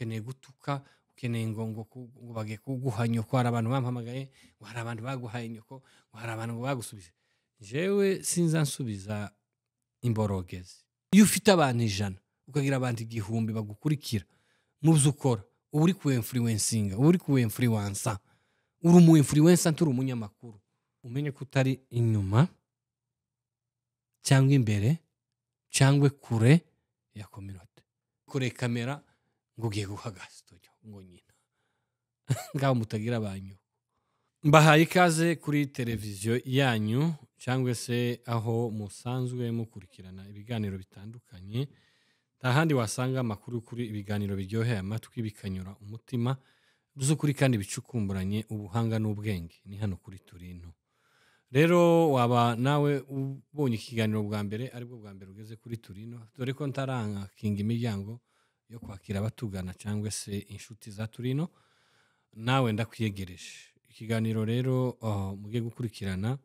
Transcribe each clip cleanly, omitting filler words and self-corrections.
ukeneye gutuka ukeneye ngo bagiye kuguha nyoko hari abantu bampamagaye ngo hari abantu baguhaye nyoko ngo hari abantu ngo bagusubije jewe sinza nsubiza imborogezi iyo ufite abantu 100 ukagira abantu 1000 bagukurikira muzo ukora uri ku influencinga uri ku influencer uri umu influencer nturi umunyamakuru umenye ko utari inyuma cyangwa imbere cyangwa kure ya community kure kamera ngo ugiye guhaga studio ngo nyina ngaho mutagira abanyu mbahaye ikaze kuri televiziyo yanyu cyangwa se aho musanzwe mukurikirana ibiganiro bitandukanye tahandi wasanga amakuru kuri ibiganiro biryoheye amatwi bikanyura umutima by'ukuri kandi bicukumburanye ubuhanga n'ubwenge ni hano kuri Turino rero waba nawe ubonye ikiganiro bwa mbere aribwo bwa mbere ugeze kuri Turino dore ko ntaranga kinga imiryango yo kwakira abatugana cyangwa se inshuti za Turino nawe ndakwiyegereje ikiganiro rero mugiye gukurikirana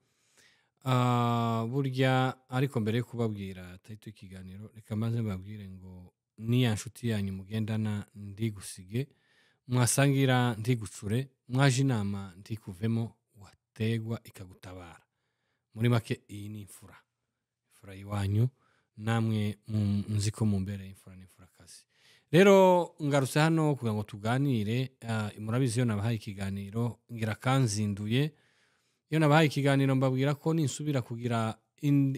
burya ariko mbere yo kubabwira tayito ikiganiro reka maze mbabwire ngo niya nshuti yanyu mugendana ndigusige mwasangira ndigucure mwaje inama ndikuvemo wategwa ikagutabara muri make iyi ni imfura iwanyu namwe nziko mumbere imfura kazi rero ngarutse hano kugira ngo tuganire murabizi yo nabahaye ikiganiro ngira kanzinduye iyo nabahaye ikiganiro mbabwira ko ninsubira kugira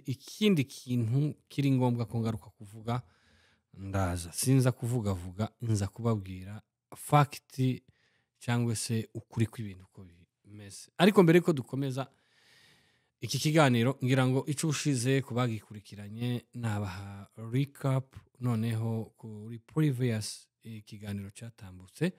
ikindi kintu kiri ngombwa ko ngaruka kuvuga ndaza sinza kuvuga nza kubabwira fact cyangwa se ukuri kw'ibintu ko bimeze ariko mbere ko dukomeza iki kiganiro ngira ngo ico ushize kubagikurikiranye nabaha recap noneho kuri previous ikiganiro cyatambutse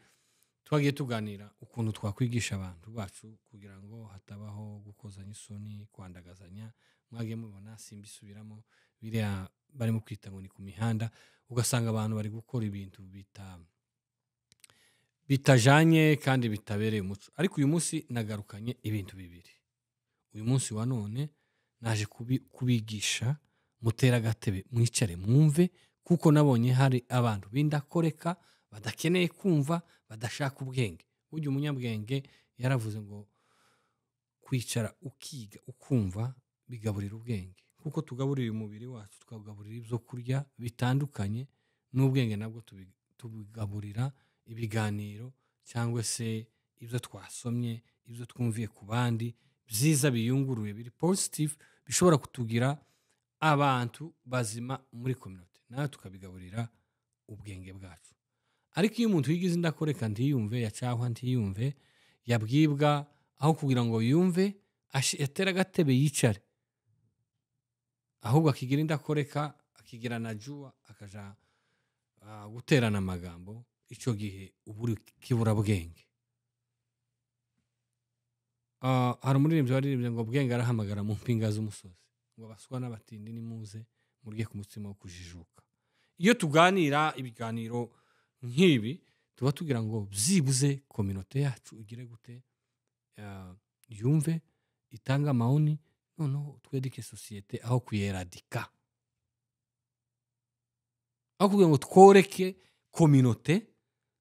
twagiye tuganira ukuntu twakwigisha abantu bacu kugira ngo hatabaho gukozanya isoni kwandagazanya mwagiye mubona simbisubiramo biriya barimo kwita ngo ni ku mihanda ugasanga abantu bari gukora ibintu bitajanye kandi bitabereye umuco ariko uyu munsi nagarukanye ibintu bibiri uyu munsi wa none naje kubigisha mutera agatebe mwicare mwumve kuko nabonye hari abantu bindakoreka badakeneye kumva badashaka ubwenge burya umunyabwenge yaravuze ngo kwicara ukiga ukumva bigaburira ubwenge kuko tugaburira umubiri wacu tukagaburira ibyo kurya bitandukanye n'ubwenge nabwo tubigaburira ibiganiro cyangwa se ibyo twasomye ibyo twumviye ku bandi byiza biyunguruye biri positive bishobora kutugira abantu bazima muri community nawe tukabigaburira ubwenge bwacu ariko iyo umuntu yigize indakoreka ntiyumve yacahwa ntiyumve yabwibwa aho kugira ngo yumve yatera agatebe yicare ahubwo akigira indakoreka akigira na jua akaja guterana amagambo ico gihe uburi kibura bwenge hari umuririmbyi waririmbye ngo bwenge arahamagara mu mpinga z'umusozi ngo abaswa n'abatindi nimuze murye ku mutsima wo kujijuka iyo tuganira ibiganiro nk'ibi tuba tugira ngo byibuze community yacu igire gute yumve itanga maoni noneho twedike societe aho kuyeradika aho kugira ngo tworeke community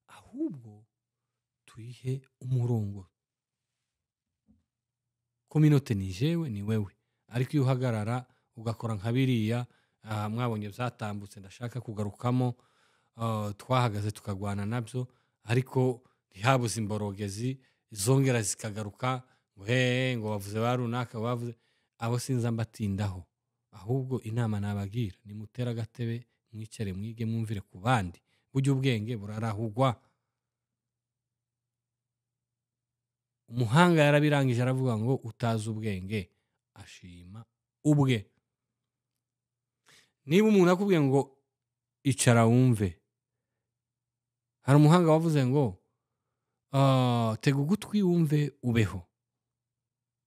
ahubwo tuyihe umurongo community ni jewe ni wewe ariko iyo uhagarara ugakora nka biriya mwabonye byatambutse ndashaka kugarukamo twahagaze tukagwana nabyo ariko ntihabuze imborogezi zongera zikagaruka ngo ngo bavuze barunaka bavuze abo sinza mbatindaho ahubwo inama nabagira ni mutera agatebe mwicare mwige mwumvire ku bandi buryo ubwenge burarahugwa umuhanga yarabirangije aravuga ngo utazi ubwenge ashima ubwe niba umuntu akubwiye ngo icara wumve hari umuhanga wavuze ngo tega ugutwi wumve ubeho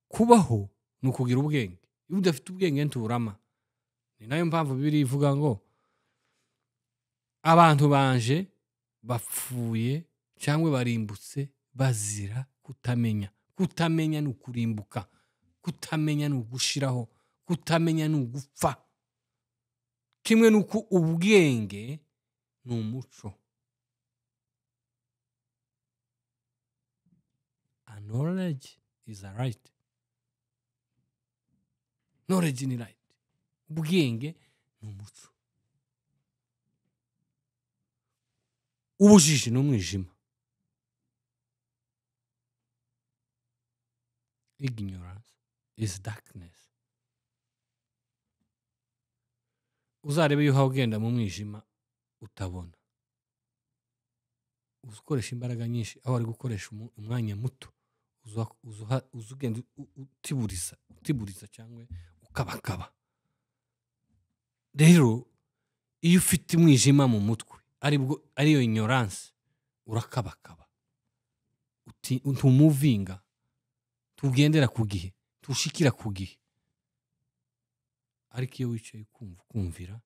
kubaho ni ukugira ubwenge iyo udafite ubwenge nturama ni nayo mpamvu bibiri ivuga ngo abantu banje bapfuye cyangwa barimbutse bazira kutamenya ni ukurimbuka kutamenya ni ugushiraho kutamenya ni ugupfa kimwe nuko ubwenge ni umuco knowledge is a right. Knowledge ni right. Ubwenge ni umuco. Ubujiji ni umwijima. Ignorance is darkness. Uzarebe yuko ugenda mu mwijima utabona. Ukoresha imbaraga nyinshi aho ari gukoresha umwanya muto. Uzugenda utiburiza cyangwa ukabakaba. Rero iyo ufite umwijima mu mutwe ariyo ignorance urakabakaba. Utumuvinga. Tugendera ku gihe, tushikira ku gihe. Ariko iyo wicaye kumvira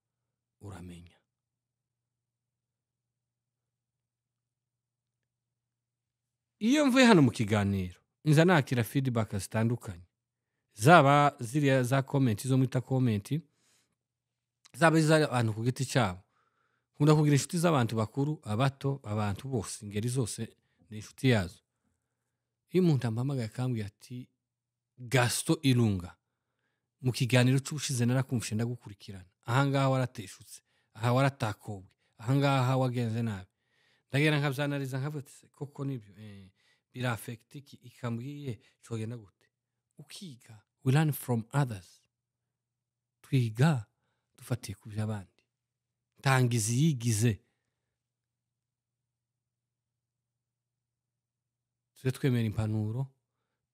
uramenya. Iyo mvuye hano mu kiganiro nza nakira feedback zitandukanye, zaba ziriya za comment zo mwita comment, zaba iz'abantu ku giti cyabo. Nkunda kugira inshuti z'abantu bakuru, abato, abantu bose, ingeri zose ni inshuti yazo. Iyo umuntu ampamagaye akambwira ati Gaston Ilunga, mu kiganiro cy'ubushize narakumvishe ndagukurikirana, ahangaha warateshutse, aha waratakobwe, ahangaha wagenze nabi, ndagera nkabyanariza nkavuga koko nibyo birafekti ikambwiye cyogenda gute. Ukiga, we learn from others. Twiga dufatiye ku by'abandi. Tangizi yigize. Twemera impanuro,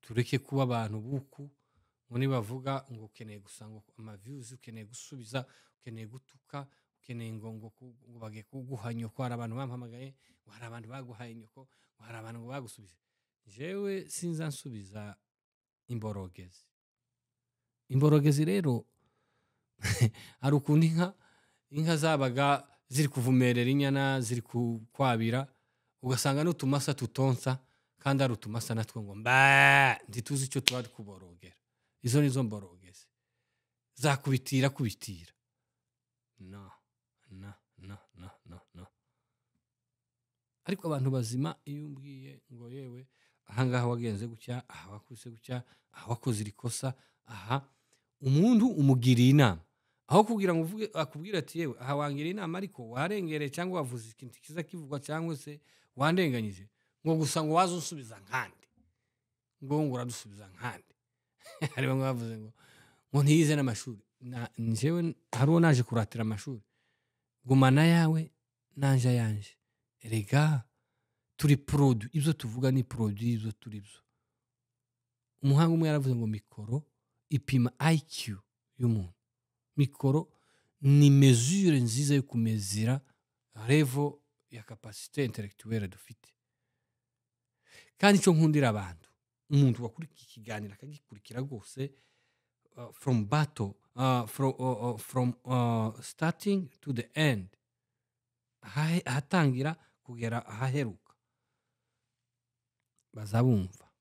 tureke kuba abantu buku ngo nibavuga ngo ukeneye gusanga ama-views, ukeneye gusubiza, ukeneye gutuka, ukeneye ngo bage kuguhanyo ko hari abantu bampamagaye, ngo hari abantu baguhaye nyoko, ngo hari abantu bagusubije. Jewe sinza nsubiza imborogezi. Imborogezi rero hari ukundi inka zabaga ziri kuvumerera inyana, ziri kwabira, ugasanga n'utumasa tutonsa kandi ari utumasa natwo ngo ntituzi icyo tuba kuborogera. Izo nizo mborogezi zakubitira. No. Ariko abantu bazima iyo umbwiye ngo yewe ahangaha wagenze gutya, aha wakuse gutya, aha wakoze irikosa, aha umuntu umugiriye inama aho kugira ngo akubwira ati yewe aha wangira inama ariko warengereye cyangwa wavuze ikintu kiza kivugwa cyangwa se wandenganyije, ngo gusa ngo wazo usubiza nkandi, ngo uradusubiza nkandi. Hari bamwe bavuze ngo ntiyize n'amashuri. Njyewe hariho naje kuratira amashuri, gumana yawe nanje yanje. Erega turi produit, ibyo tuvuga ni produit ibyo turi byo. Umuhanga umwe yaravuze ngo mikoro ipima IQ y'umuntu. Mikoro ni mesure nziza yo kumezira level ya capacité intellectuelle dufite. Kandi cyo nkundira abantu, umuntu wakurikira ikiganiro akagikurikira rwose from battle, from starting to the end, ahatangira kugera ahaheruka, bazabumva.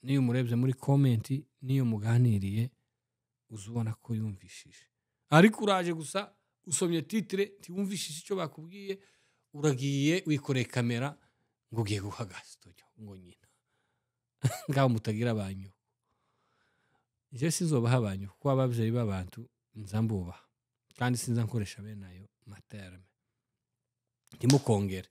Niyo murebye muri comment, niyo muganiriye, uzubona ko yumvishije. Ariko uraje gusa usomye titre ntiwumvishije icyo bakubwiye, uragiye wikoreye kamera ngo ugiye guhagaza ngo nyina ngaho mutagira abanyu. Je sinzobaha abanyu kuko ababyeyi b'abantu nzambubaha kandi sinza nkoresha bene ayo materme. Ntimukongere.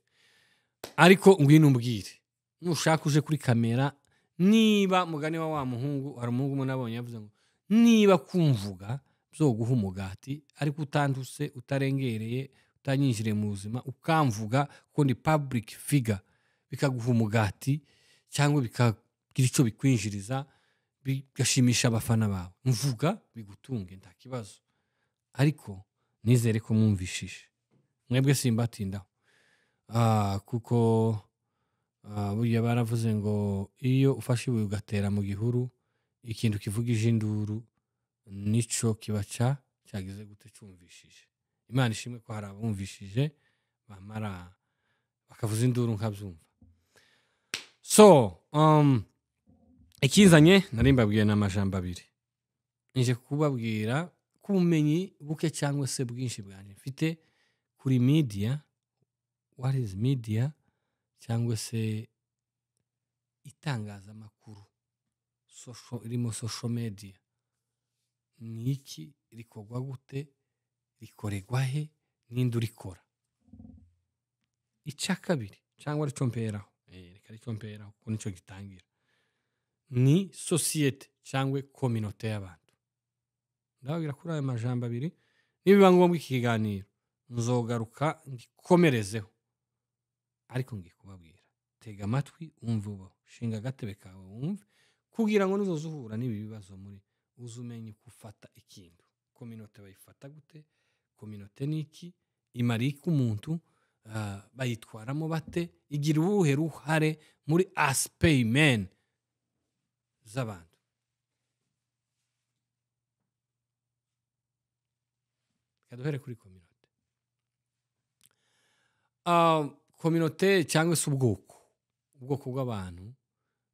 Ariko ngwino umbwire nushaka uje kuri kamera, niba mugani wa muhungu, hari umuhungu umwe nabonye yavuze ngo niba kumvuga byoguha umugati ariko utanduse, utarengereye, utanyinjire mu buzima, ukamvuga ko ndi public figure, bikaguha umugati cyangwa bikagira icyo bikwinjiriza, bigashimisha abafana bawe, mvuga bigutunge nta kibazo. Ariko nizere ko mwumvishije. Mwebwe simbatindaho. Kuko burya baravuze ngo iyo ufashe ibuye ugatera mu gihuru, ikintu kivugije induru nico kiba cyagize gute cyumvishije. Imana ishimwe ko hari abumvishije bamara bakavuza induru nkabyumva. So ikizanye nari mbabwiye n'amajambo abiri. Nje kubabwira ku bumenyi buke cyangwa se bwinshi bwanjye mfite kuri media. What is media? Cyangwa se itangazamakuru irimo social media ni iki, rikorwa gute, rikorerwa he, ninde urikora. Icya kabiri cyangwa arico mperaho, reka arico mperaho kuko nico gitangira, ni sosiyete cyangwa kominote y'abantu. Ndababwira kuri aya majambo abiri, nibiba ngombwa iki kiganiro nzogaruka ngikomerezeho, ariko ngiye kubabwira, tega amatwi wumve, ubaho shinga agatebe kawe wumve, kugira ngo nuzoza uhura n'ibi bibazo muri uzumenye gufata ikintu. Kominote bayifata gute, kominote ni iki, imara iki umuntu, bayitwaramo bate, igira uruhe ruhare muri aspect z'abantu. Kaduhere kuri kominote. Kominote cyangwa se ubwoko bw'abantu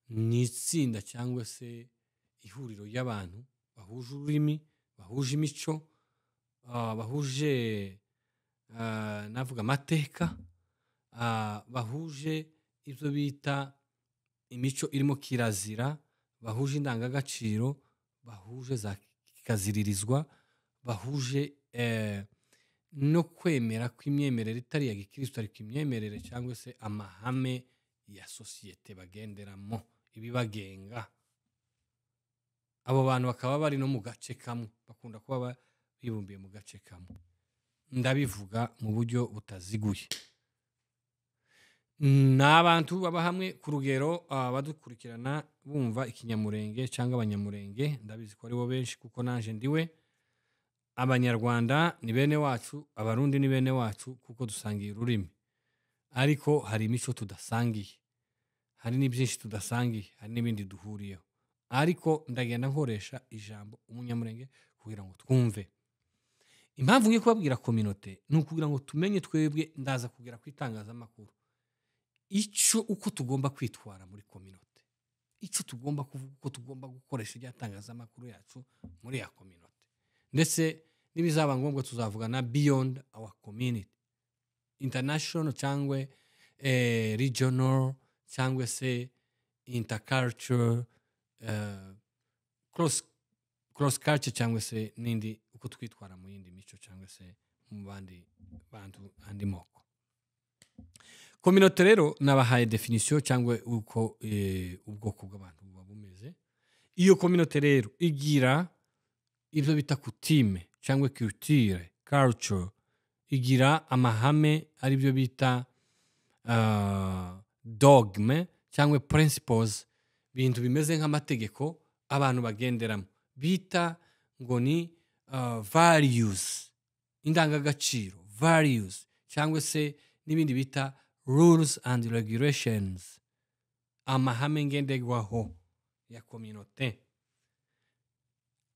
ni itsinda cyangwa se ihuriro y'abantu bahuje ururimi, bahuje imico, bahuje navuga amateka, bahuje ibyo bita imico irimo kirazira, bahuje indangagaciro, bahuje za kikaziririzwa, bahuje no kwemera kw'imyemerere itari ya gikristo ariko imyemerere cyangwa se amahame ya sosiyete bagenderamo, ibibagenga. Abo bantu bakaba bari no mu gace kamwe, bakunda kuba bibumbiye mu gace kamwe. Ndabivuga mu buryo butaziguye. Ni abantu baba hamwe, ku rugero badukurikirana bumva ikinyamurenge cyangwa abanyamurenge, ndabizi ko ari bo benshi kuko naje ndiwe. Abanyarwanda ni bene wacu, abarundi ni bene wacu kuko dusangiye ururimi, ariko hari imico tudasangiye, hari n'ibyinshi tudasangiye, hari n'ibindi duhuriyeho, ariko ndagenda nkoresha ijambo umunyamurenge kugira ngo twumve. Impamvu ngiye kubabwira kominote ni ukugira ngo tumenye twebwe, ndaza kugira ku itangazamakuru uko tugomba kwitwara muri kominote, icyo tugomba kuvuga, uko tugomba gukoresha itangazamakuru yacu muri ya kominote, ndetse n'ibizaba ngombwa tuzavuga na beyond our community, international cyangwa regional cyangwa se interculture, cross culture cyangwa se n'indi, uko twitwara mu yindi mico cyangwa se mu bandi bantu, andi moko. Kominote rero nabahaye definition cyangwa uko ubwoko bw'abantu buba bumeze. Iyo kominote rero igira ibyo bita kutime cyangwa culture, igira amahame ari byo bita dogme cyangwa principles, bintu bimeze nk'amategeko abantu bagenderamo, bita ngo ni values, indangagaciro, values, cyangwa se n'ibindi bita rules and regulations, amahame ngenderwaho ya kominote.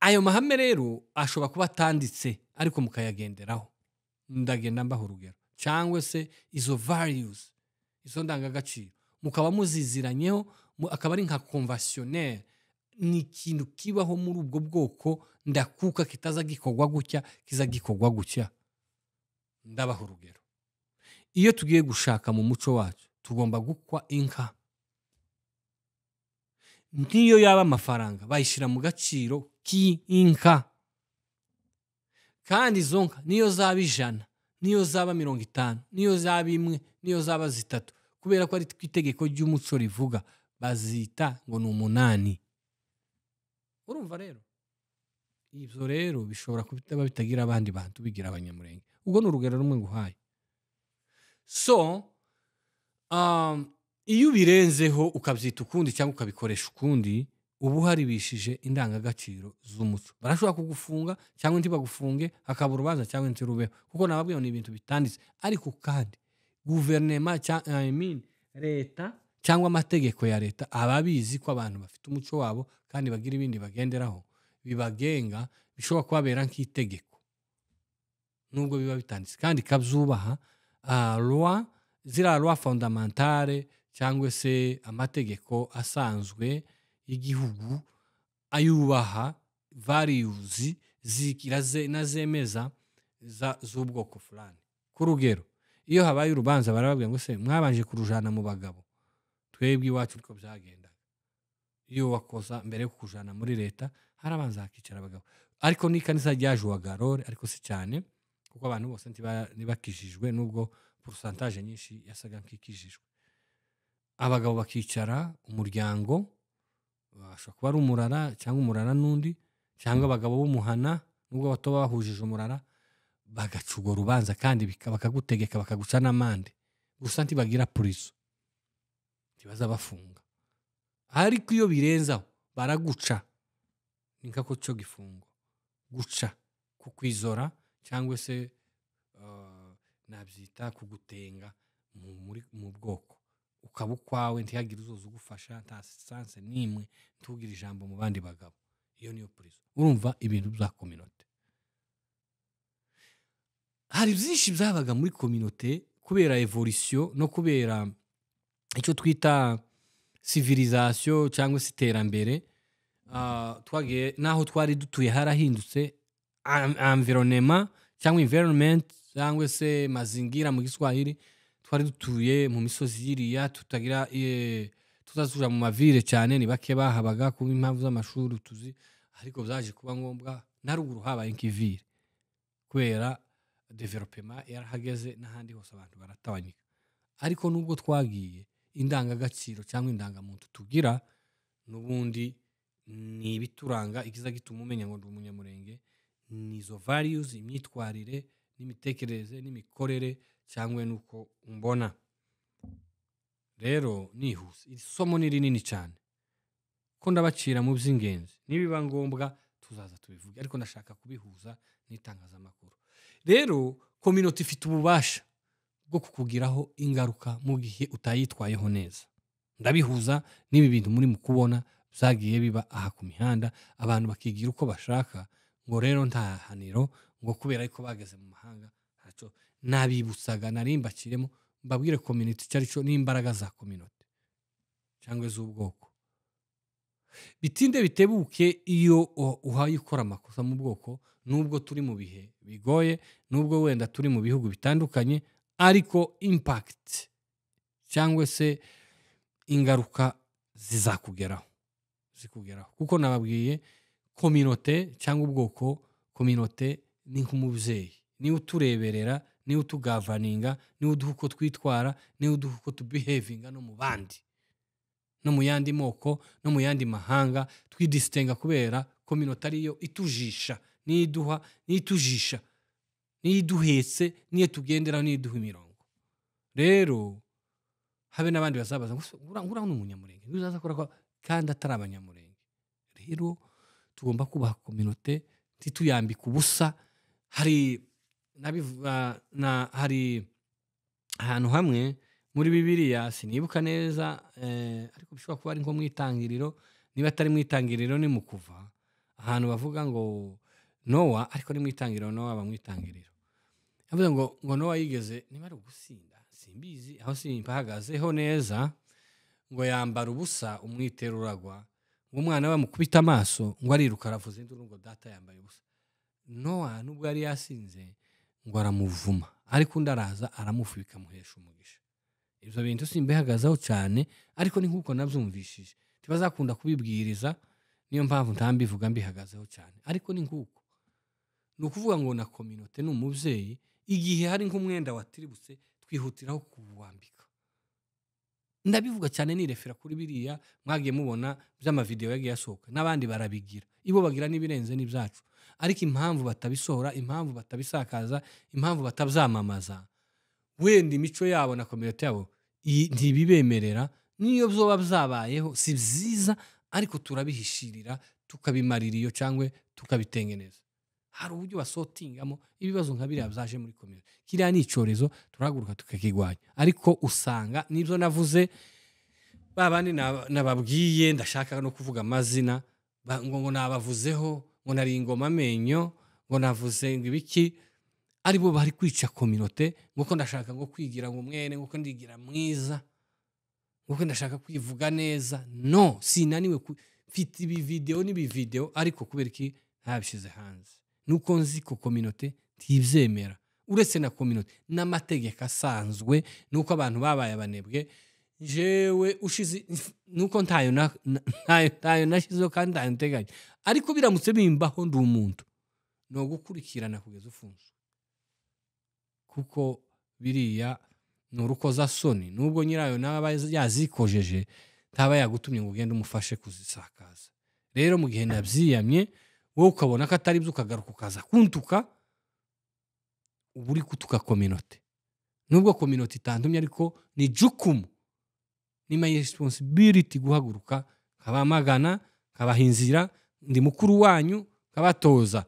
Ayo mahame rero ashobora kuba atanditse ariko mukayagenderaho. Ndagenda mbaho urugero, cyangwa se izo values, izo ndangagaciro mukaba muziziranyeho, akaba ari nka conventionnel, ni ikintu kibaho muri ubwo bwoko ndakuka, kitaza gikorwa gutya, kiza gikorwa gutya. Ndabaho urugero, iyo tugiye gushaka mu muco wacu tugomba gukwa inka, niyo yaba amafaranga bayishyira mu gaciro k'inka, kandi izo nka niyo zaba 100, niyo zaba 50, niyo zaba 1, niyo zaba 3, kubera ko ari itegeko ry'umuco rivuga, bazita ngo ni 8. Urumva rero, ibyo rero bishobora kuba bitagira abandi bantu, bigira abanyamurenge. Ubwo ni urugero rumwe nguhaye. So iyo ubirenzeho ukabyita ukundi cyangwa ukabikoresha ukundi, uba uharibishije indangagaciro z'umuco. Barashobora kugufunga cyangwa ntibagufunge, hakaba urubanza cyangwa ntirubeho, kuko nababwiye ni ibintu bitanditse. Ariko kandi guverinoma leta cyangwa amategeko ya leta aba abizi ko abantu bafite umuco wabo kandi bagira ibindi bagenderaho bibagenga, bishobora kubabera nk'itegeko nubwo biba bitanditse, kandi kabyubaha ziriya loi fondamentale cyangwa se amategeko asanzwe y'igihugu, ayubaha values nazemeza z'ubwoko fulani. Ku rugero, iyo habaye urubanza barababwira ngo se mwabanje kurujana mu bagabo, twebwe iwacu uko byagenda, iyo wakoza mbere yo kukujana muri leta harabanza hakicara abagabo ariko n'ikanisa ryaje uwa garore ariko si cyane kuko abantu bose ntibakijijwe nubwo pourcentage nyinshi yasaga nk'ikijijwe abagabo bakicara umuryango bashobora kuba ari umurara cyangwa umurara n'undi cyangwa abagabo b'umuhana nubwo bato bahujije umurara bagacuga urubanza kandi bakagutegeka bakaguca n'amande gusa ntibagira purizo ntibaza bafunga ariko iyo birenzaho baraguca ni nkako cyo gifungo guca kukwizora cyangwa se nabyita kugutenga mu bwoko ukaba ukwawe ntihagire uzoza ugufasha nta sanse n'imwe ntugire ijambo mu bandi bagabo iyo niyo purizo urumva ibintu bya kominote hari byinshi byabaga muri kominote kubera evolution no kubera icyo twita civilisation cyangwa se iterambere twagiye naho twari dutuye harahindutse environnement cyangwa environment cyangwa se mazingira mu Giswahili twari dutuye mu misozi yiriya tutagira tutazuja mu mavire cyane ni bake bahabaga kuba impamvu z'amashuri tuzi ariko byaje kuba ngombwa naruguru habaye nk'ivire kubera development yarahageze n'ahandi hose abantu baratawanyika ariko nubwo twagiye indangagaciro cyangwa indangamuntu tugira n'ubundi ni ibituranga ikiza gituma umenya ngo ndi umunyamurenge nizo values imyitwarire n'imitekerereze n'imikorere cyangwa nuko umbona rero nihuse isomo ni rinini cyane ko ndabacira mu by'ingenzi nibiba ngombwa tuzaza tubivuge ariko ndashaka kubihuza n'itangazamakuru rero community ifite ububasha bwo kukugiraho ingaruka mu gihe utayitwayeho neza ndabihuza n'ibi bintu muri mu kubona byagiye biba aha ku mihanda abantu bakigira uko bashaka ngo rero nta haniro ngo kubera yuko bageze mu mahanga haco nabibutsaga narimbakiremo mbabwire community cyari cyo n'imbaraga za community cyangwa z'ubwoko bitinde bitebuke iyo uhaye ukora amakosa mu bwoko nubwo turi mu bihe bigoye nubwo wenda turi mu bihugu bitandukanye ariko impact cyangwa se ingaruka zizakugeraho kuko nababwiye community cyangwa ubwoko community ni nk'umubyeyi ni utureberera ni utugavaninga ni uduha uko twitwara ni uduha uko tubehavinga no mu bandi no mu yandi moko no mu yandi mahanga twidisitenga kubera community ariyo itujisha niduha nitujisha niduhetse niye tugendera niduha imirongo rero habe nabandi bazabaza ngura n'umunyamurenge uzaza kora kandi atari abanyamurenge rero tugomba kubaha community tituyambika ubusa hari hari ahantu hamwe muri Bibiliya sinibuka neza ariko bishobora kuba ari nko mwitangiriro niba atari mwitangiriro ni mu kuva ahantu bavuga ngo Noah ariko ni mwitangiriro Noah bamwitangiriro avuga ngo Noah yigeze niba ari ugusinda simbizi aho simpahagazeho neza ngo yambara ubusa umwitero uragwa ngo umwana bamukubita amaso ngo ariruka aravuze induru ngo data yambaye ubusa Noah nubwo yari yasinze ngo aramuvuma ariko ndaraza aramufubika amuhesha umugisha ibyo bintu simbihagazaho cyane ariko ni nkuko nabyumvishije tibazakunda kubibwiriza niyo mpamvu ntambivuga mbihagazeho cyane ariko ni nkuko nukuvuga ngo na community n'umubyeyi igihe hari nk'umwenda watiributse twihutiraho kuwambika ndabivuga cyane nirefera kuri biriya mwagiye mubona by'amavideo yagiye asohoka n'abandi barabigira ibo bagira nibirenze n'ibyacu ariko impamvu batabisohora impamvu batabisakaza impamvu batabyamamaza wenda imico yabo na community yabo ntibibemerera niyo byoba byabayeho si byiza ariko turabihishirira tukabimarira iyo cyangwa tukabitengeneza hari uburyo basotingamo ibibazo nka biriya byaje muri community kiriya ni icyorezo turahaguruka tukakigwanya ariko usanga nibyo navuze babandi nababwiye ndashaka no kuvuga amazina ngo nabavuzeho ngo nari ingoma amenyo ngo navuze ngo ibiki aribo bari kwica community ngo ndashaka ngo kwigira ngo mwene ngo ndigira mwiza ngo ndashaka kwivuga neza no sinaniwe mfite ibi video ariko kubera iki ntabishize hanze nuko nzi ko community ntibyemera uretse na community n'amategeko asanzwe nuko abantu babaye abanebwe jewe ushize nuko ntayo nashizeho kandi ntayo nteganya ariko biramutse bimbaho ndi umuntu no gukurikirana kugeza ufunzwe kuko biriya ni urukozasoni nubwo nyirayo naba yazikojeje ntaba yagutumye ngo ugende umufashe kuzisakaza rero mu gihe nabyiyamye wowe ukabona ko atari byo ukagaruka ukaza kuntuka uba uri kutuka kominote nubwo kominote itantumye ariko ni jukumu ni my responsibility guhaguruka nkabamagana nkabahinzira ndi mukuru wanyu nkabatoza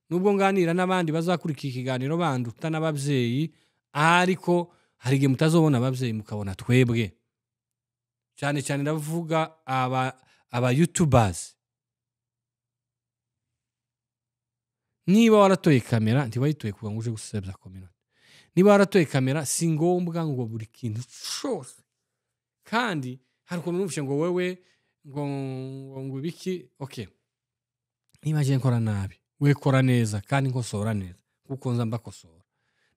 nubwo nganira n'abandi bazakurikira ikiganiro banduta n'ababyeyi ariko hari igihe mutazobona ababyeyi mukabona twebwe cyane cyane ndavuga aba youtubers niba waratoye kamera ntiwayitoye kugira ngo uje gusebya community niba waratoye kamera si ngombwa ngo buri kintu cyose kandi hari ukuntu numvise ngo wewe ngo ibiki okay niba je nkora nabi we kora neza kandi nkosora neza kuko nza mbakosora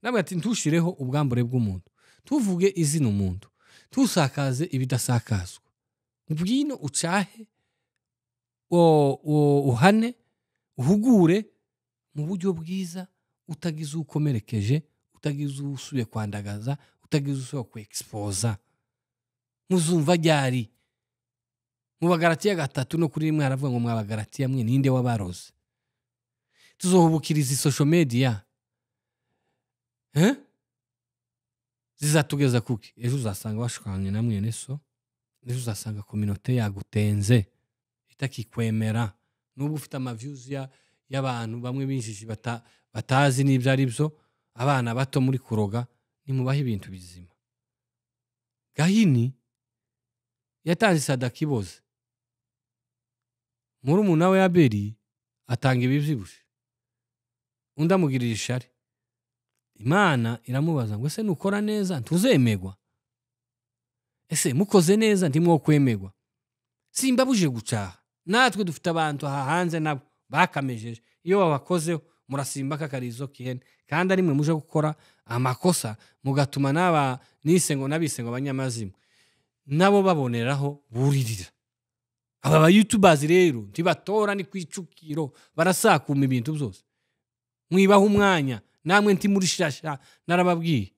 namwe ati ntushireho ubwambure bw'umuntu tuvuge izina umuntu tusakaze ibidasakazwa ubwino ucahe uhane uhugure mu buryo bwiza utagize ukomerekeje utagize usuye kwandagaza utagize usuye kwexposa muzumva ryari mu bagaratiya 3 no kuri rimwe haravuga ngo mwabagaratiya mwe ninde wabaroze tuzohubukiriza social media zizatugeza kuki ejo uzasanga bashukanye na mwene so ejo uzasanga community yagutenze itakikwemera n'ubu ufite ama views y'abantu bamwe binjiji batazi n'ibyo ari byo abana bato muri kuroga nimubaho ibintu bizima Gahini yatanze sadaka iboze muri umuntu we Abeli atanga ibibyibushe undi amugirira ishari Imana iramubaza ngo ese nukora neza ntuzemegwa ese mukoze neza ntimwokwemegwa simbabuje gucaha natwe dufite abantu hanze nabo bakamejeje iyo babakozeho murasimba kakarizo kihene kandi ari mwe muje gukora amakosa mugatuma naba nisengo nabisengo abanyamazima nabo baboneraho buririra aba youtubers rero ntibatora ni kwicukiro barasakuma ibintu byose mwibaho umwanya namwe nti muri shasha narababwiye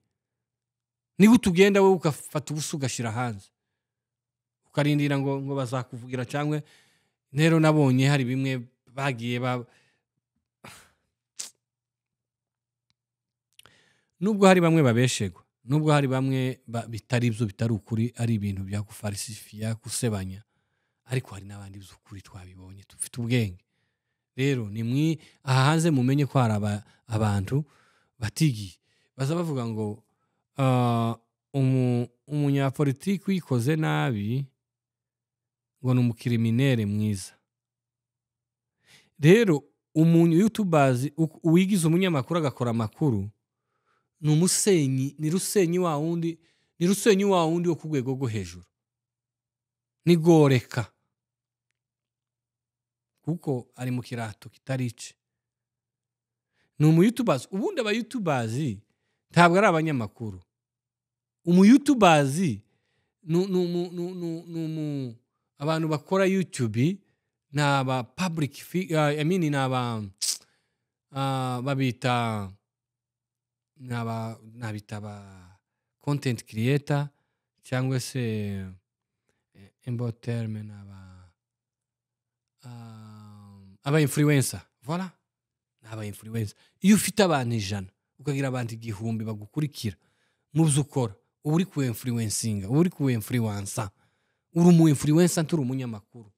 ni gutugenda wowe ukafata ubusu ugashira hanze ukarindira ngo bazakuvugira cyangwa rero nabonye hari bimwe bagiye nubwo hari bamwe babeshegwa nubwo hari bamwe bitari ibyo bitari ukuri ari ibintu bya kufarisifiya kusebanya ariko hari n'abandi by'ukuri twabibonye dufite ubwenge rero ni aha hanze mumenye ko hari abantu batigiye baza bavuga ngo umunyapolitiki wikoze nabi ngo ni umukiriminere mwiza rero umuntu youtubers uwigize umunyamakuru agakora amakuru ni umusenyi ni rusenyi wa wundi wo ku rwego rwo hejuru ni goreka kuko ari mu kirato kitarice ni umuyutubers ubundi aba youtubers ntabwo ari abanyamakuru umuyutubers ni abantu bakora YouTube n'aba public babita nabita ba content creator cyangwa se emboterme aba influencer voilà n'aba influencer iyo ufite abantu 100 ukagira abantu 1000 bagukurikira mu byo ukora uri ku influencinga uri ku influencer uri mu influencer nturi umunyamakuru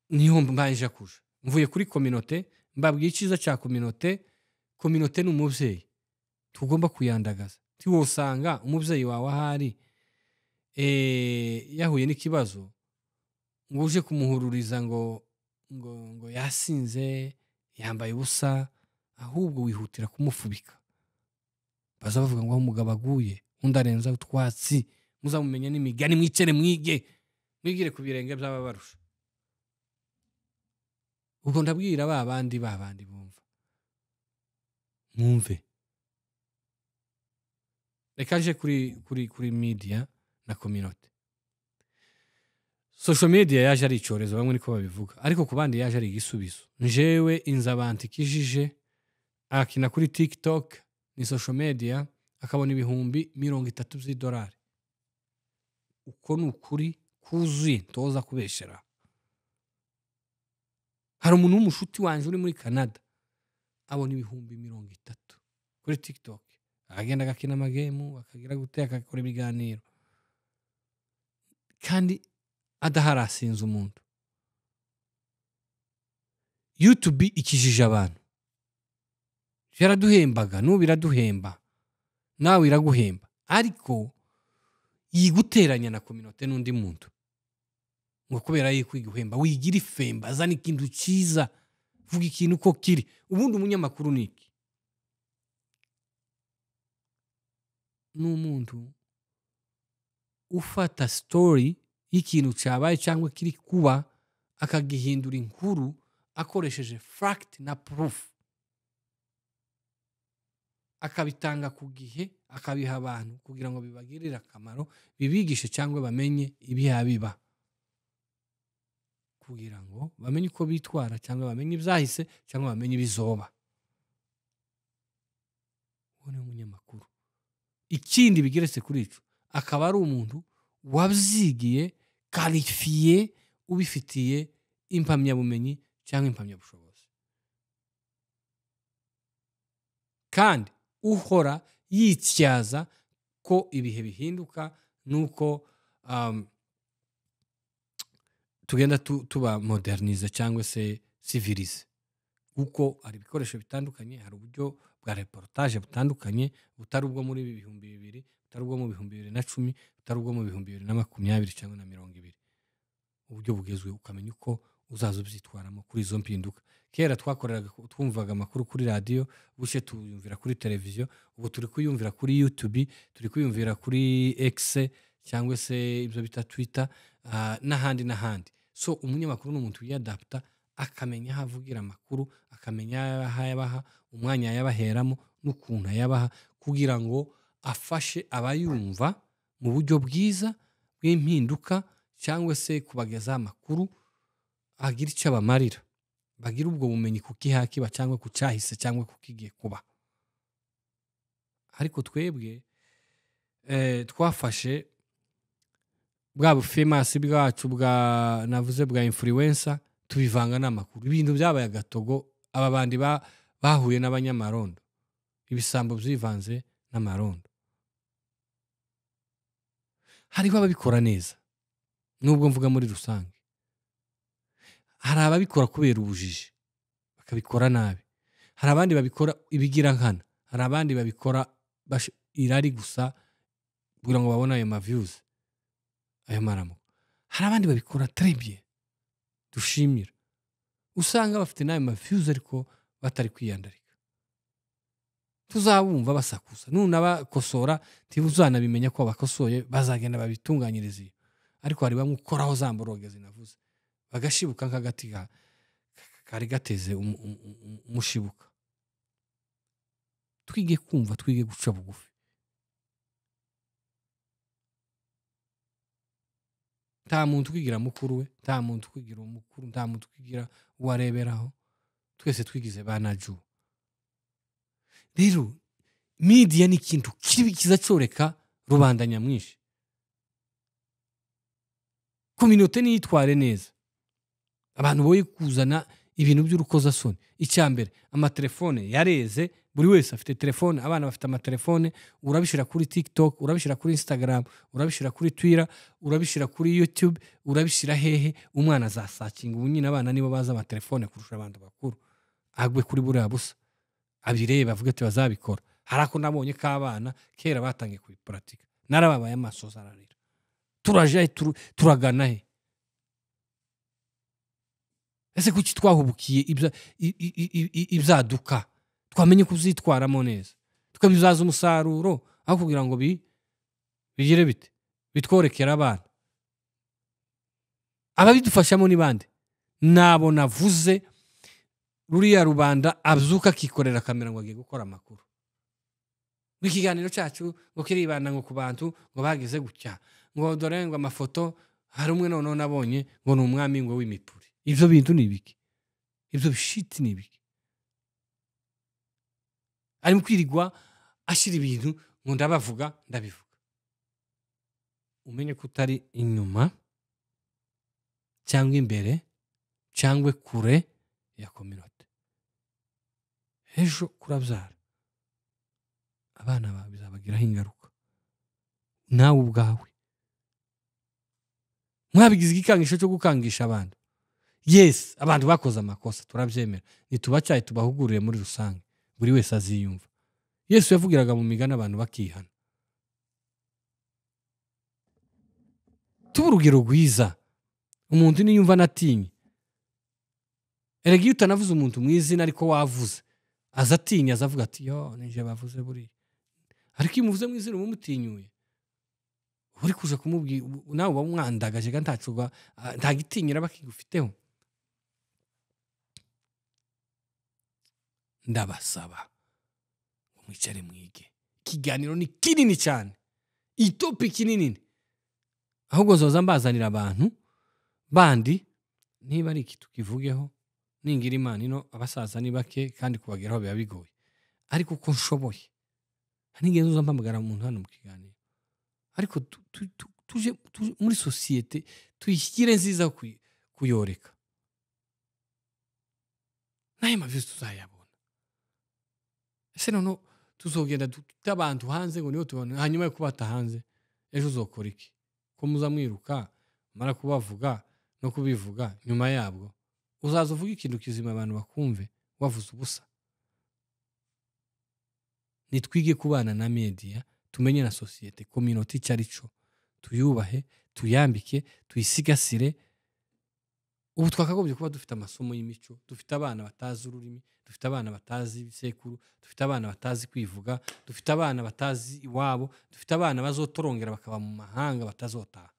niho mbaje kuja mvuye kuri community mbabwiye iciza cya community n'umuvyeyi tugomba kuyandagaza tiwosanga umuvyeyi wawe ahari yahuye n'ikibazo ngo uje kumuhururiza ngo yasinze yambaye ubusa ahubwo wihutira kumufubika baza bavuga ngo umugabo aguye undi arenza utwatsi muzamumenye n'imigani mwicere mwigire ku birenge by'ababarusha ubwo ndabwira babandi bumva mwumve reka je kuri media na community. Social media yaje ari icyorezo bamwe niko babivuga, ariko ku bandi yaje ari igisubizo. Njewe inza abantu ikijije akina kuri TikTok ni social media akabona ibihumbi $30. Uko ni ukuri kuzuye ntoza kubeshera. Hari umuntu w'umushuti wanje uri muri Canada abona ibihumbi 30 kuri TikTok, agenda agakina amagemu, akagira guteka, akakora ibiganiro kandi adaharasinze umuntu. YouTube ikijije abantu, yaraduhembaga, n'ubu iraduhemba, nawe iraguhemba, ariko yiguteranya na community n'undi muntu ngo kubera yuko iguhemba wigira ifemba, azana ikintu cyiza, vuga ikintu uko kiri. Ubundi umunyamakuru niki? N'umuntu ufata story y'ikintu cyabaye cyangwa kiri kuba akagihindura inkuru akoresheje fact na proof, akabitanga ku gihe, akabiha abantu kugira ngo bibagirire akamaro, bibigishe cyangwa bamenye ibihabiba, kugira ngo bamenye uko bitwara cyangwa bamenye ibyahise cyangwa bamenye ibizoba. Uwo ni umunyamakuru. Ikindi bigeretse kuri ico, akaba ari umuntu wabyigiye, qualifié, ubifitiye impamyabumenyi cyangwa impamyabushobozi, kandi uhora yityaza ko ibihe bihinduka nuko tugenda tuba modernize cyangwa se civilize, kuko hari ibikoresho bitandukanye, hari uburyo bwa reportage butandukanye, butari ubwo muri 2000, butari ubwo mu 2010, butari ubwo mu 2020 cyangwa na 2020. Uburyo bugezwe ukamenya uko uzaza ubyitwaramo kuri izo mpinduka. Kera twakoreraga twumvaga amakuru kuri radio, buce tuyumvira kuri televiziyo, ubu turi kuyumvira kuri YouTube, turi kuyumvira kuri X cyangwa se ibyo bita Twitter, n'ahandi. So umunyamakuru ni umuntu yadapta, akamenya aho avugira amakuru, akamenya aho yabaha umwanya yabaheramo n'ukuntu yabaha, kugira ngo afashe abayumva mu buryo bwiza bw'impinduka cyangwa se kubageza amakuru agira icyo abamarira, bagira ubwo bumenyi kukihakiba cyangwa kucyahise cyangwa kukigiye kuba. Ariko twebwe twafashe bwa bufamous bwacu bwa navuze bwa influencer, tubivanga n'amakuru. Ibintu byabaye agatogo, aba bandi bahuye n'abanyamarondo, ibisambo byivanze n'amarondo. Hariho ababikora neza, nubwo mvuga muri rusange. Hari ababikora kubera ubujiji bakabikora nabi, hari abandi babikora ibigira nkana, hari abandi babikora irari gusa kugira ngo babone ayo ma views, ayo maramo. Hari abandi babikora très bien, dushimira, usanga bafite n'ayo ma views ariko batari kwiyandarika. Tuzabumva basakuza, nunabakosora ntibuzanabimenya ko bakosoye, bazagenda babitunganyiriza iyo. Ariko hari bamwe ukoraho za mboroge zinavuze, bagashibuka nk'agati kari gateze umushibuka. Twige kumva, twige guca bugufi. Nta muntu kwigira mukuru we, nta muntu kwigira umukuru, nta muntu kwigira uwareberaho, twese twigize banaju. Rero media ni ikintu kibi kiza cyoreka rubanda nyamwinshi. Community niyitware neza, abantu boye kuzana ibintu by'urukozasoni. Icyambere, amatelefone yareze, buri wese afite telefone, abana bafite amatelefone, urabishira kuri TikTok, urabishira kuri Instagram, urabishira kuri Twitter, urabishira kuri YouTube, urabishira hehe, umwana azasakinga. Ubu nyine abana nibo baza amatelefone kurusha abantu bakuru, agwe kuri buriya busa, abireba avuga ati bazabikora. Harako nabonye ko abana kera batangiye kubipratika, narababaye amaso zararira. Turaje turagana he? Ese kuki twahubukiye ibyaduka? Twamenye kuzitwaramo neza, tukabizaza umusaruro, aho kugira ngo bigire bite, bitworekera abana. Ababidufashamo ni bande? Nabo navuze, ruriya rubanda abyuka akikorera kamera ngo agiye gukora amakuru. Mu kiganiro cyacu ngo kiribanda ngo ku bantu ngo bagize gutya, ngo dore ngo amafoto hari umwe noneho nabonye ngo ni umwami ngo w'imipuri. Ibyo bintu ni ibiki? Ibyo bishiti ni ibiki? Arimo kwirirwa ashyira ibintu ngo ndabavuga ndabivuga. Umenye ko utari inyuma cyangwa imbere cyangwa kure ya community. Ejo kurabyara abana bawe bizabagiraho ingaruka, nawe ubwawe. Mwabigize igikangisho cyo gukangisha abantu. Yes, abantu bakoze amakosa turabyemera, nitubacyaye tubahugurire muri rusange, buri wese aziyumva. Yesu yavugiraga mu migani abantu bakihana. Tuba urugero rwiza, umuntu niyumva natinye. Erega iyo utanavuze umuntu mu izina ariko wavuze, aza atinya, azavuga ati yo nije bavuze buriya. Ariko iyo umuvuze mu izina umutinyuye, uri kuja kumubwira nawe uba mwandagaje kandi nta gitinyira bakigufiteho. Ndabasaba mwicare mwige. Ikiganiro ni kinini cyane, itopiki nini, ahubwo zoza mbazanira abantu bandi niba ari iki tukivugeho. Ningira Imana ino abasaza ni bake kandi kubageraho biba bigoye, ariko uko nshoboye ntigeze uza mpamagara umuntu hano mu kiganiro, ariko tuje muri sosiyete tuyishyire nziza kuyoreka. Naye mavisi tuzayabona. Ese noneho tuzogenda dute abantu hanze ngo niyo tubona, hanyuma yo kubata hanze ejo uzokora iki? Ko muza mwiruka mara kubavuga no kubivuga, nyuma yabwo uzaza uvuga ikintu kizima abantu bakumve wavuze ubusa. Nitwige kubana na media, tumenye na sosiyete community cyarico, tuyubahe, tuyambike, tuyisigasire. Ubu twakagombye kuba dufite amasomo y'imico, dufite abana batazi ururimi, dufite abana batazi ibisekuru, dufite abana batazi kwivuga, dufite abana batazi iwabo, dufite abana bazotorongera bakaba mu mahanga batazotaha.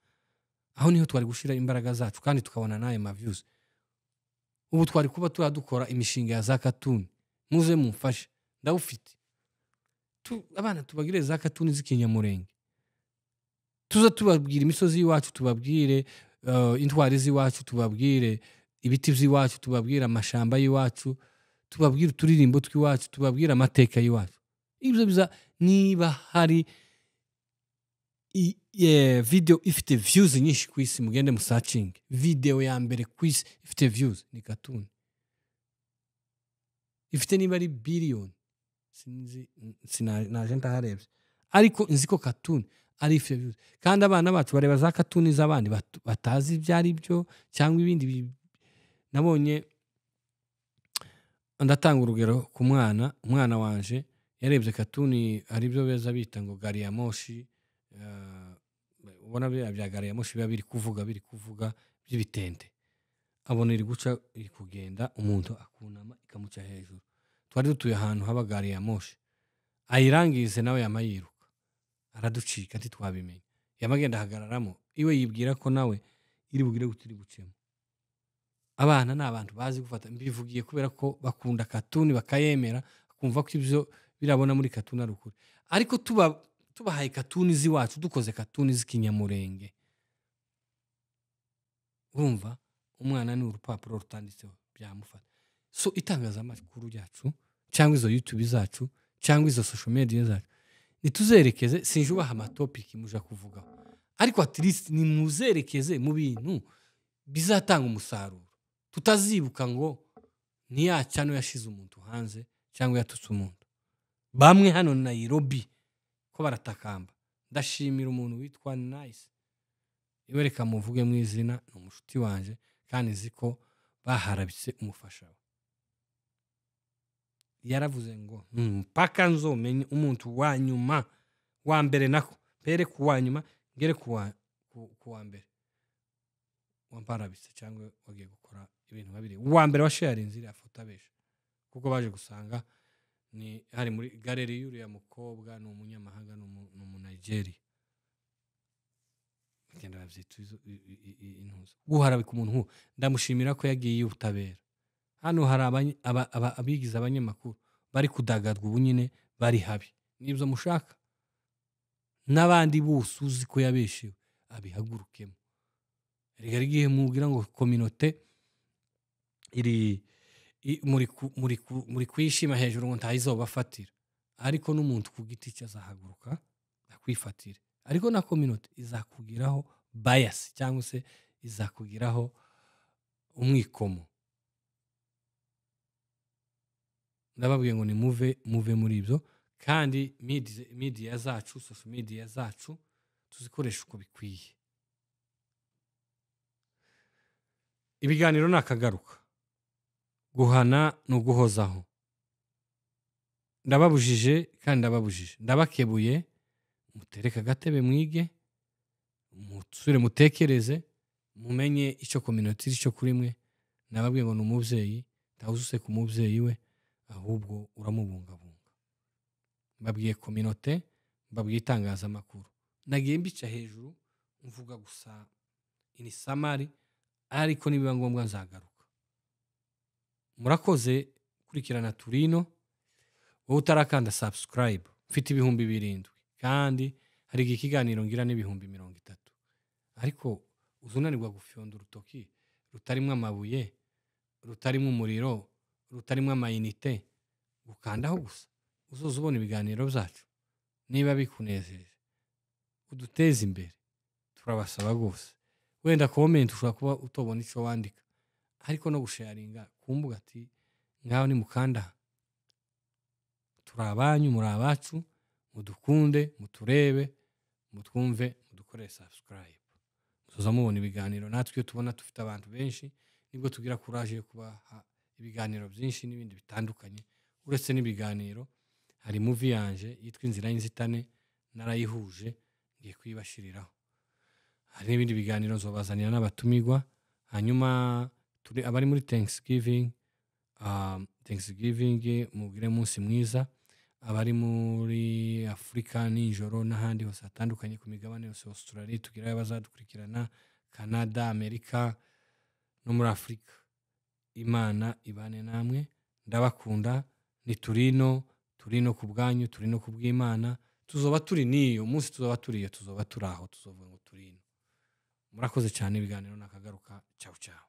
Aho niho twari gushira imbaraga zacu kandi tukabona naye ma views. Ubu twari kuba turadukora imishinga ya za cartoon, muze mumfashe ndawufite. Abana tubagire za cartoon z'ikinyamurenge, tuza tubabwira imisozi y'iwacu, tubabwire intwari z'iwacu, tubabwire ibiti by'iwacu, tubabwire amashamba y'iwacu, tubabwire uturirimbo tw'iwacu, tubabwire amateka y'iwacu. Ibyo biza niba hari video ifite views nyinshi ku isi, mugende mu searching video ya mbere ku isi ifite views ni cartoon. Ifite niba ari billion, naje ndaharebye, ariko nzi ko cartoon ari ifite views. Kandi abana bacu bareba za cartoon z'abandi batazi ibyo ari byo cyangwa ibindi. Nabonye ndatanga urugero ku umwana wanje yarebye cartoon, ari byo beza bita ngo gari ya moshi. Ubona bya gari ya moshi biba biri kuvuga by'ibitente, abona iri guca iri kugenda, umuntu akunama ikamuca hejuru. Twari dutuye ahantu haba gari ya moshi, ayirangize nawe yamayiruka araducika ntitwabimenye, yamagenda ahagararamo iwe yibwira ko nawe iri bugire gutiri bucemo. Abana ni abantu bazi gufata, mbivugiye kubera ko bakunda cartoon bakayemera, kumva ko ibyo birabona muri cartoon ari ukuri. Ariko tubahaye cartoon z'iwacu, dukoze cartoon z'ikinyamurenge, urumva umwana ni urupapuro rutanditseho byamufata. So itangazamakuru ryacu cyangwa izo YouTube zacu cyangwa izo social media zacu nituzerekeze, sinjubaha amatopiki muja kuvugaho, ariko at least ni muzerekeze mu bintu bizatanga umusaruro. Tutazibuka ngo ntiyacano yashize umuntu hanze cyangwa yatutse umuntu. Bamwe hano Nairobi ko baratakamba. Ndashimira umuntu witwa Nice, iwe reka muvuge mu izina, ni umushuti wanje kandi ziko baharabitse umufasha we. Yaravuze ngo mpaka nzomenye umuntu wa nyuma, wa mbere nako pere ku wa nyuma ngere ku wa mbere wamparabitse cyangwa wagiye gukora ibintu babiri. Wa mbere wa sharinze iriya foto abesha, kuko baje gusanga ni hari muri galeri y'uriya mukobwa, ni umunyamahanga, ni umu-Nigeria. Bagenda babyita intuza guharabika umuntu. Ndamushimira ko yagiye ubutabera. Hano hari abigize abanyamakuru bari kudagadwa ubu nyine bari habi, nibyo mushaka. N'abandi bose uzi ko yabeshewe abihagurukemo. Erega hari igihe mugira ngo kominote iri muri kwishima hejuru ngo ntayizobafatira, ariko n'umuntu ku giti cye azahaguruka akwifatire, ariko na kominote izakugiraho bayasi cyangwa se izakugiraho umwikomo. Ndababwiye ngo ni muve muri ibyo, kandi media zacu, social media zacu tuzikoresha uko bikwiye. Ibiganiro ni akagaruka, guhana ni uguhozaho. Ndababujije kandi ndababujije, ndabakebuye mutereke agatebe mwige, musubire mutekereze, mumenye icyo community icyo kuri mwe. Nababwiye ngo ni umubyeyi, ntawuze ku mubyeyi we, ahubwo uramubungabunga. Mbabwiye community, mbabwiye itangazamakuru. Nagiye mbica hejuru mvuga gusa ini samari, ariko nibiba ngombwa nzagaruka. Murakoze kurikirana Turino. Wowe utarakanda subscribe, mfite 7,000, kandi hari ikiganiro ngira n'ibihumbi 30. Ariko uzunanirwa gufyonda urutoki rutarimwe amabuye, rutarimwe umuriro, rutarimwe amayinite, ukandaho gusa uzoza ubona ibiganiro byacu. Niba bikunezeje uduteze imbere, turabasaba gose. Wenda comment ushobora kuba utobona icyo wandika, ariko no gusharinga kumbuga ati ngaho ni mukanda. Turabanyu, muri abacu, mudukunde, muturebe, mutwumve, mudukore subscribe. Muzoza mubona ibiganiro, natwe iyo tubona dufite abantu benshi nibwo tugira courage yo kubaha ibiganiro byinshi n'ibindi bitandukanye. Uretse n'ibiganiro, hari movie yanje yitwa Inzira y'Inzitane, narayihuje ngiye kwibashiriraho. Hari n'ibindi biganiro nzobazanira n'abatumirwa. Hanyuma turi abari muri Thanksgiving mugire umunsi mwiza. Abari muri Afrika nijoro n'ahandi hose hatandukanye ku migabane yose, Australia tugira abazadukurikirana, Canada, Amerika no muri Afrika. Imana ibane namwe, ndabakunda. Ni Turino ku bwanyu, Turino ku bw'Imana. Tuzoba turi niyo umunsi, tuzoba turiyo, tuzoba turaho, tuzovuga ngo Turino. Murakoze cyane, ibiganiro nakagaruka. Ciao ciao.